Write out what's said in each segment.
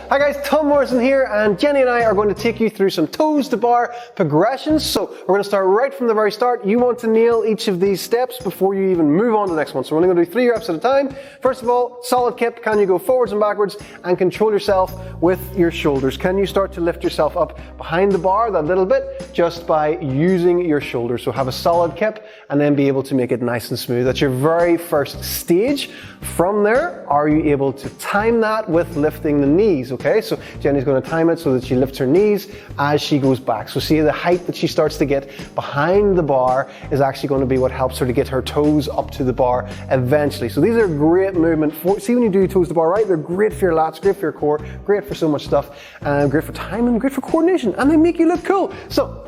Hi guys, Tom Morrison here, and Jenny and I are going to take you through some toes to bar progressions. So we're going to start right from the very start. You want to nail each of these steps before you even move on to the next one. So we're only going to do 3 reps at a time. First of all, solid kip. Can you go forwards and backwards and control yourself with your shoulders? Can you start to lift yourself up behind the bar that little bit just by using your shoulders? So have a solid kip and then be able to make it nice and smooth. That's your very first stage. From there, are you able to time that with lifting the knees? Okay, so Jenny's going to time it so that she lifts her knees as she goes back. So see, the height that she starts to get behind the bar is actually going to be what helps her to get her toes up to the bar eventually. So these are great movement. See, when you do toes to bar right, they're great for your lats, great for your core, great for so much stuff, great for timing, great for coordination, and they make you look cool. So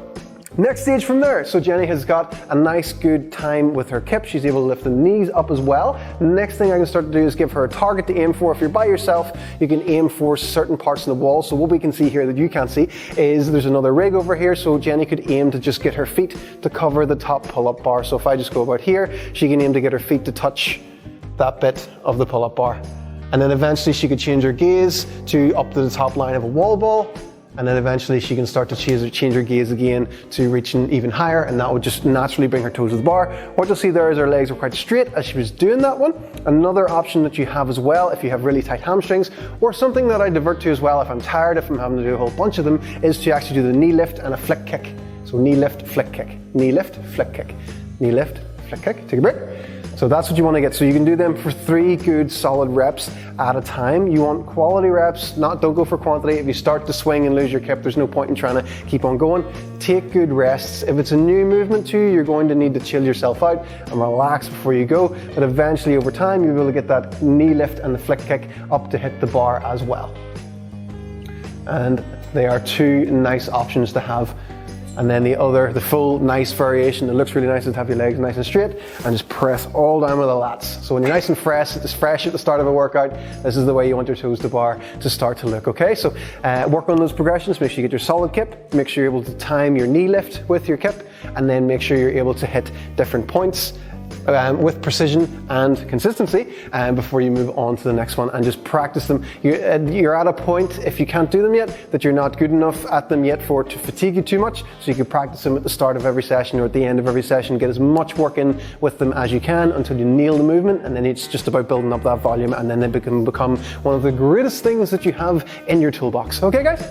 next stage from there. So Jenny has got a nice good time with her kip. She's able to lift the knees up as well. Next thing I can start to do is give her a target to aim for. If you're by yourself, you can aim for certain parts of the wall. So what we can see here that you can't see is there's another rig over here. So Jenny could aim to just get her feet to cover the top pull-up bar. So if I just go about here, she can aim to get her feet to touch that bit of the pull-up bar. And then eventually she could change her gaze to up to the top line of a wall ball. And then eventually she can start to change her gaze again to reaching even higher, and that would just naturally bring her toes to the bar. What you'll see there is her legs are quite straight as she was doing that one. Another option that you have as well, if you have really tight hamstrings, or something that I divert to as well if I'm tired, if I'm having to do a whole bunch of them, is to actually do the knee lift and a flick kick. So knee lift, flick kick, knee lift, flick kick, knee lift, flick kick. Take a break. So that's what you want to get. So you can do them for 3 good solid reps at a time. You want quality reps, don't go for quantity. If you start to swing and lose your kip, there's no point in trying to keep on going. Take good rests. If it's a new movement to you, you're going to need to chill yourself out and relax before you go. But eventually over time, you'll be able to get that knee lift and the flick kick up to hit the bar as well. And they are 2 nice options to have. And then the full nice variation that looks really nice is to have your legs nice and straight and just press all down with the lats. So when you're nice and fresh at the start of a workout, this is the way you want your toes to bar to start to look, okay? So work on those progressions, make sure you get your solid kip, make sure you're able to time your knee lift with your kip, and then make sure you're able to hit different points with precision and consistency before you move on to the next one, and just practice them. You're at a point, if you can't do them yet, that you're not good enough at them yet for it to fatigue you too much, so you can practice them at the start of every session or at the end of every session. Get as much work in with them as you can until you nail the movement, and then it's just about building up that volume, and then they can become one of the greatest things that you have in your toolbox. Okay guys?